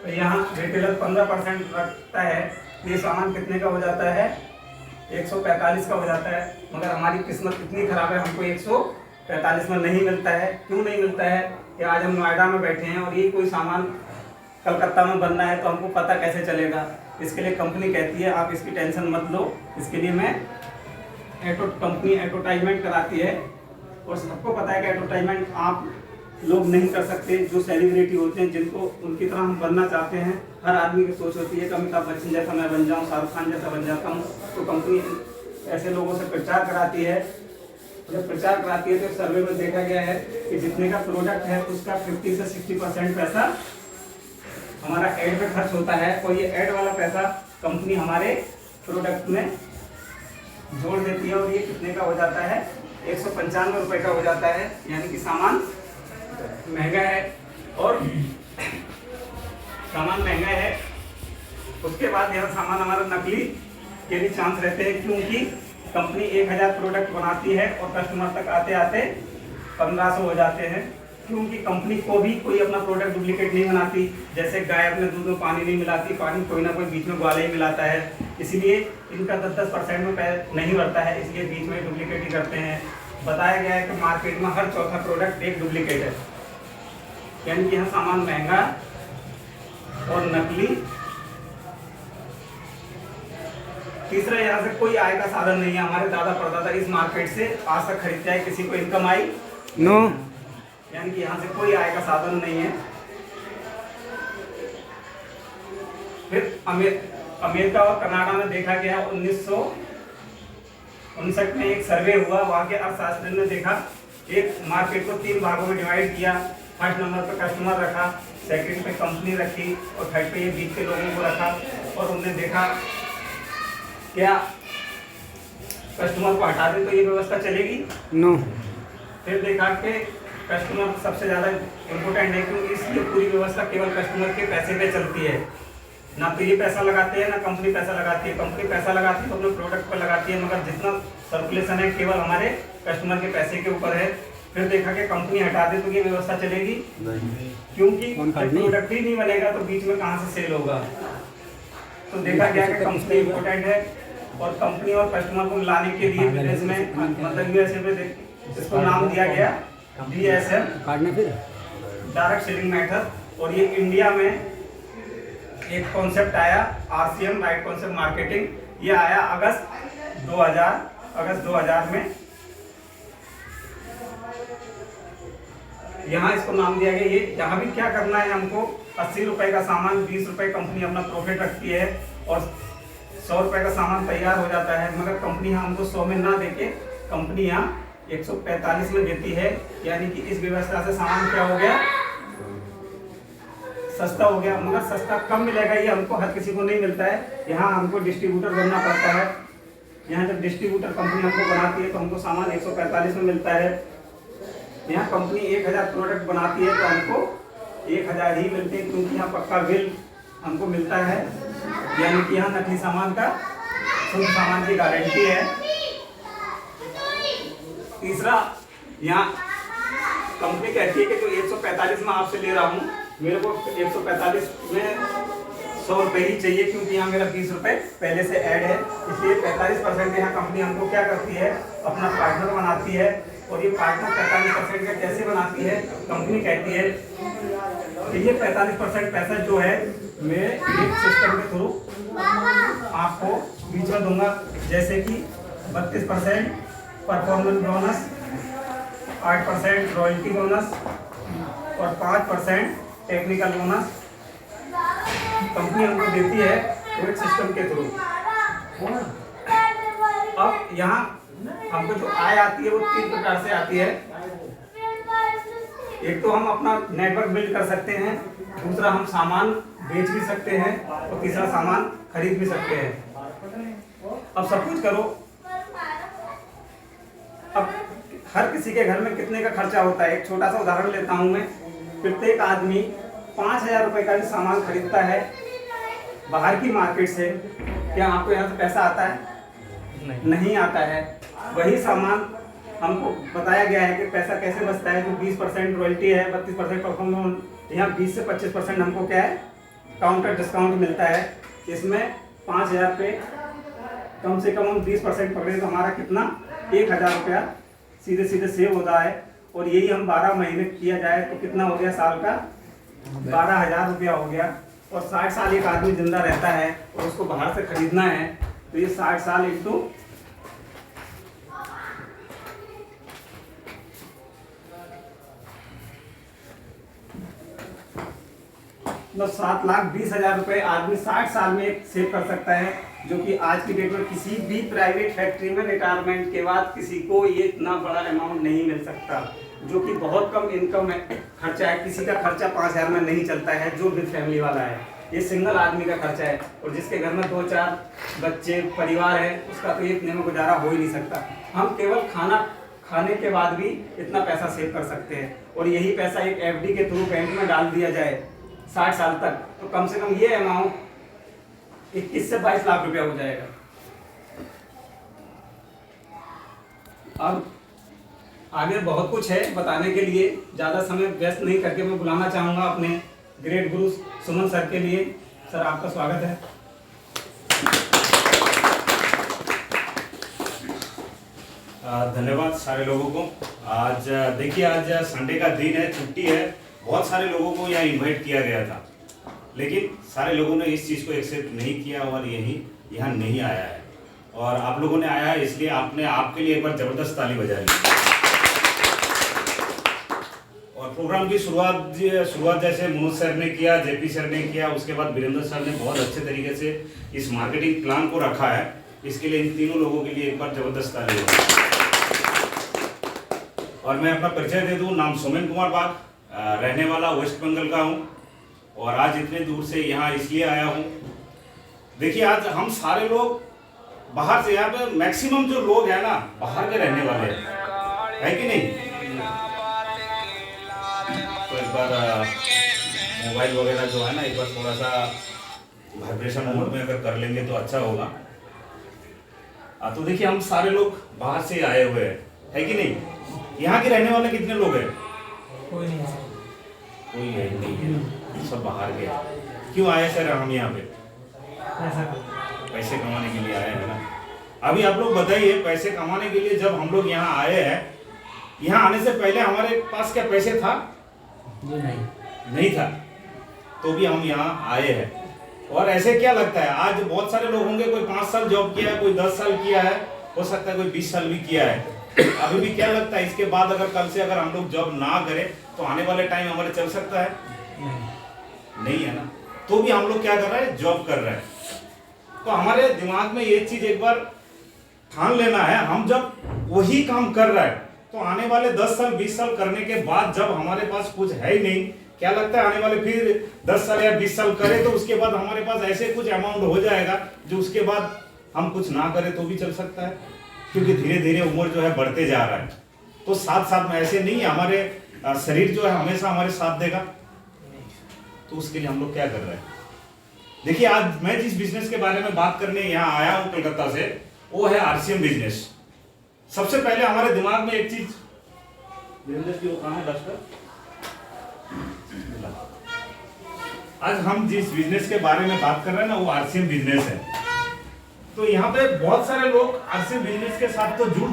तो यहाँ रिटेलर 15% रखता है, ये सामान कितने का हो जाता है? 145 का हो जाता है। मगर हमारी किस्मत इतनी खराब है, हमको 145 में नहीं मिलता है। क्यों नहीं मिलता है कि आज हम नोएडा में बैठे हैं और ये कोई सामान कलकत्ता में बनना है तो हमको पता कैसे चलेगा? इसके लिए कंपनी कहती है आप इसकी टेंशन मत लो, इसके लिए मैं कंपनी एडवर्टाइजमेंट कराती है। और सबको पता है कि एडवर्टाइजमेंट आप लोग नहीं कर सकते, जो सेलिब्रिटी होते हैं, जिनको उनकी तरह हम बनना चाहते हैं। हर आदमी की सोच होती है कि अमिताभ बच्चन जैसा मैं बन जाऊं, शाहरुख खान जैसा बन जाता हूं। तो कंपनी ऐसे लोगों से प्रचार कराती है। जब प्रचार कराती है तो सर्वे में देखा गया है कि जितने का प्रोडक्ट है उसका 50 से 60% पैसा हमारा एड पे खर्च होता है, और ये एड वाला पैसा कंपनी हमारे प्रोडक्ट में जोड़ देती है। और ये कितने का हो जाता है? 195 रुपये का हो जाता है। यानी कि सामान महंगा है, और सामान महंगा है। उसके बाद यह सामान हमारा नकली के भी चांस रहते हैं, क्योंकि कंपनी 1000 प्रोडक्ट बनाती है और कस्टमर तक आते आते 1500 हो जाते हैं। क्योंकि कंपनी को भी कोई अपना प्रोडक्ट डुप्लीकेट नहीं बनाती। जैसे गाय अपने दूध में पानी नहीं मिलाती, पानी कोई ना कोई बीच में ग्वाले ही मिलाता है। इसलिए इनका 10% में नहीं बढ़ता है, इसलिए बीच में डुप्लीकेट ही करते हैं। बताया गया है कि मार्केट में हर चौथा प्रोडक्ट एक डुप्लीकेट है। यानी कि यहाँ सामान महंगा और नकली। तीसरा, यहाँ से कोई आय का साधन नहीं है। हमारे दादा परदादा इस मार्केट से आज तक खरीदते हैं, किसी को इनकम आई नो। यानी कि यहाँ से कोई आय का साधन नहीं है। फिर अमेरिका और कनाडा में देखा गया 1959 में एक सर्वे हुआ। वहाँ के अर्थशास्त्री ने देखा, एक मार्केट को 3 भागों में डिवाइड किया। फर्स्ट नंबर पे कस्टमर रखा, सेकंड पे कंपनी रखी, और थर्ड पे ये बीच के लोगों को रखा। और उन्होंने देखा क्या कस्टमर को हटा दें तो ये व्यवस्था चलेगी? नो। फिर देखा कि कस्टमर सबसे ज़्यादा इम्पोर्टेंट है, क्योंकि इसलिए पूरी व्यवस्था केवल कस्टमर के पैसे पे चलती है। ना तो ये पैसा लगाते हैं ना कंपनी पैसा लगाती है। कंपनी पैसा लगाती है तो अपने प्रोडक्ट पर लगाती है, मगर जितना सर्कुलेशन है केवल हमारे कस्टमर के पैसे के ऊपर है। फिर देखा कि कंपनी हटा दे तो ये व्यवस्था चलेगी नहीं, क्योंकि प्रोडक्ट ही नहीं बनेगा तो बीच में कहाँ से सेल होगा। तो देखा गया कि कंपनी इम्पोर्टेंट है, और कंपनी और कस्टमर को लाने के लिए विदेश में, मतलब यूएसए में इसको नाम दिया गया DSM, डायरेक्ट सेलिंग मेथड। और ये इंडिया में एक कॉन्सेप्ट आया RCM, राइट कॉन्सेप्ट मार्केटिंग। ये आया अगस्त 2000 में। यहाँ इसको नाम दिया गया। ये यहाँ भी क्या करना है, हमको 80 रुपए का सामान 20 रुपए कंपनी अपना प्रॉफिट रखती है, और 100 रुपए का सामान तैयार हो जाता है। मगर कंपनी यहाँ हमको 100 में ना देके कंपनी यहाँ 145 में देती है। यानी कि इस व्यवस्था से सामान क्या हो गया? सस्ता हो गया। मगर सस्ता कम मिलेगा ये हमको हर किसी को नहीं मिलता है। यहाँ हमको डिस्ट्रीब्यूटर बनना पड़ता है। यहाँ जब डिस्ट्रीब्यूटर कंपनी हमको बनाती है तो हमको सामान 145 में मिलता है। यहाँ कंपनी 1000 प्रोडक्ट बनाती है तो हमको 1000 ही मिलते हैं, क्योंकि यहाँ पक्का बिल हमको मिलता है। यानी कि यहाँ नकली सामान का शुद्ध सामान की गारंटी है। तीसरा, यहाँ कंपनी कहती है कि जो 145 में आपसे ले रहा हूँ, मेरे को 145 में 100 रुपये ही चाहिए, क्योंकि यहाँ मेरा 20 रुपये पहले से ऐड है। इसलिए 45% यहाँ कंपनी हमको क्या करती है, अपना पार्टनर बनाती है। और ये पार्टनर 45% का कैसे बनाती है? कंपनी कहती है कि ये 45% पैसा जो है मैं एक सिस्टम के थ्रू आपको बीच में दूंगा। जैसे कि 32% परफॉर्मेंस बोनस, 8% रॉयल्टी बोनस और 5% टेक्निकल बोनस कंपनी हमको देती है एक सिस्टम के थ्रू। अब यहाँ हमको जो आय आती है वो 3 प्रकार से आती है। एक तो हम अपना नेटवर्क बिल्ड कर सकते हैं, दूसरा हम सामान बेच भी सकते हैं, और तीसरा सामान खरीद भी सकते हैं। अब सब कुछ करो। अब हर किसी के घर में कितने का खर्चा होता है, एक छोटा सा उदाहरण लेता हूं मैं। प्रत्येक आदमी 5000 रुपए का भी सामान खरीदता है बाहर की मार्केट से। क्या आपको यहाँ से पैसा आता है? नहीं आता है। वही सामान हमको बताया गया है कि पैसा कैसे बचता है। जो 20% रॉयल्टी है, 32% परफॉर्मेंस, यहाँ 20 से 25% हमको क्या है काउंटर डिस्काउंट मिलता है। इसमें 5,000 पे कम से कम हम 20% पकड़े तो हमारा कितना 1,000 रुपया सीधे सीधे सेव होता है। और यही हम 12 महीने किया जाए तो कितना हो गया, साल का 12,000 रुपया हो गया। और 60 साल एक आदमी जिंदा रहता है और उसको बाहर से खरीदना है तो ये 60 साल इंटू 7,20,000 रुपए आदमी 60 साल में सेव कर सकता है, जो कि आज की डेट में किसी भी प्राइवेट फैक्ट्री में रिटायरमेंट के बाद किसी को ये इतना बड़ा अमाउंट नहीं मिल सकता, जो कि बहुत कम इनकम है, खर्चा है। किसी का खर्चा 5,000 में नहीं चलता है जो विद फैमिली वाला है। ये सिंगल आदमी का खर्चा है और जिसके घर में 2-4 बच्चे परिवार है उसका तो ये इतने में गुजारा हो ही नहीं सकता। हम केवल खाना खाने के बाद भी इतना पैसा सेव कर सकते हैं और यही पैसा एक एफडी के थ्रू बैंक में डाल दिया जाए 60 साल तक तो कम से कम ये अमाउंट 21 से 22 लाख रुपया हो जाएगा। अब आगे बहुत कुछ है बताने के लिए, ज़्यादा समय व्यस्त नहीं करके मैं बुलाना चाहूँगा अपने ग्रेट गुरु सुमन सर के लिए। सर आपका स्वागत है। धन्यवाद सारे लोगों को। आज देखिए, आज संडे का दिन है, छुट्टी है। बहुत सारे लोगों को यहाँ इनवाइट किया गया था, लेकिन सारे लोगों ने इस चीज़ को एक्सेप्ट नहीं किया और यहाँ नहीं आया है। और आप लोगों ने आया है, इसलिए आपके लिए एक बार ज़बरदस्त ताली बजा ली। और प्रोग्राम की शुरुआत जैसे मनोज सर ने किया, जेपी सर ने किया, उसके बाद वीरेंद्र सर ने बहुत अच्छे तरीके से इस मार्केटिंग प्लान को रखा है। इसके लिए इन तीनों लोगों के लिए एक बार ज़बरदस्त ताली बजा। और मैं अपना परिचय दे दूं, नाम सोमेन कुमार बाग, रहने वाला वेस्ट बंगाल का हूं और आज इतने दूर से यहाँ इसलिए आया हूं। देखिए, आज हम सारे लोग बाहर से, यहाँ पे मैक्सिमम जो लोग हैं ना बाहर के रहने वाले हैं, है कि नहीं? तो एक बार मोबाइल वगैरह जो है ना, एक बार थोड़ा सा वाइब्रेशन मोड में अगर कर लेंगे तो अच्छा होगा। तो देखिए, हम सारे लोग बाहर से आए हुए हैं, है कि नहीं? यहाँ के रहने वाले कितने लोग हैं? कोई नहीं है। कोई है नहीं है, सब बाहर के। क्यों आए सर हम यहाँ पे? पैसे कमाने के लिए आए हैं ना। अभी आप लोग बताइए, पैसे कमाने के लिए जब हम लोग यहाँ आए हैं, यहाँ आने से पहले हमारे पास क्या पैसे था? नहीं था, तो भी हम यहाँ आए हैं। और ऐसे क्या लगता है, आज बहुत सारे लोग होंगे, कोई 5 साल जॉब किया है, कोई 10 साल किया है, हो सकता है कोई 20 साल भी किया है। अभी भी क्या लगता है, इसके बाद अगर कल से अगर हम लोग जॉब ना करें तो आने वाले टाइम हमारे चल सकता है? नहीं है ना। तो भी हम लोग क्या कर रहे हैं, जॉब कर रहे हैं। तो हमारे दिमाग में ये चीज एक बार ठान लेना है, हम जब वही काम कर रहे हैं तो आने वाले 10 साल 20 साल करने के बाद जब हमारे पास कुछ है ही नहीं, क्या लगता है आने वाले फिर 10 साल या 20 साल करें तो उसके बाद हमारे पास ऐसे कुछ अमाउंट हो जाएगा जो उसके बाद हम कुछ ना करें तो भी चल सकता है, क्योंकि धीरे धीरे उम्र जो है बढ़ते जा रहा है। तो साथ साथ में ऐसे नहीं है, हमारे शरीर जो है हमेशा हमारे साथ देगा। तो उसके लिए हम लोग क्या कर रहे हैं? देखिए, आज मैं जिस बिजनेस के बारे में बात करने यहाँ आया हूँ कलकत्ता से, वो है आरसीएम बिजनेस। सबसे पहले हमारे दिमाग में एक चीज, आज हम जिस बिजनेस के बारे में बात कर रहे हैं ना, वो आरसीएम बिजनेस है। तो यहाँ पे बहुत सारे लोग आरसीएम बिजनेस के साथ तो जुड़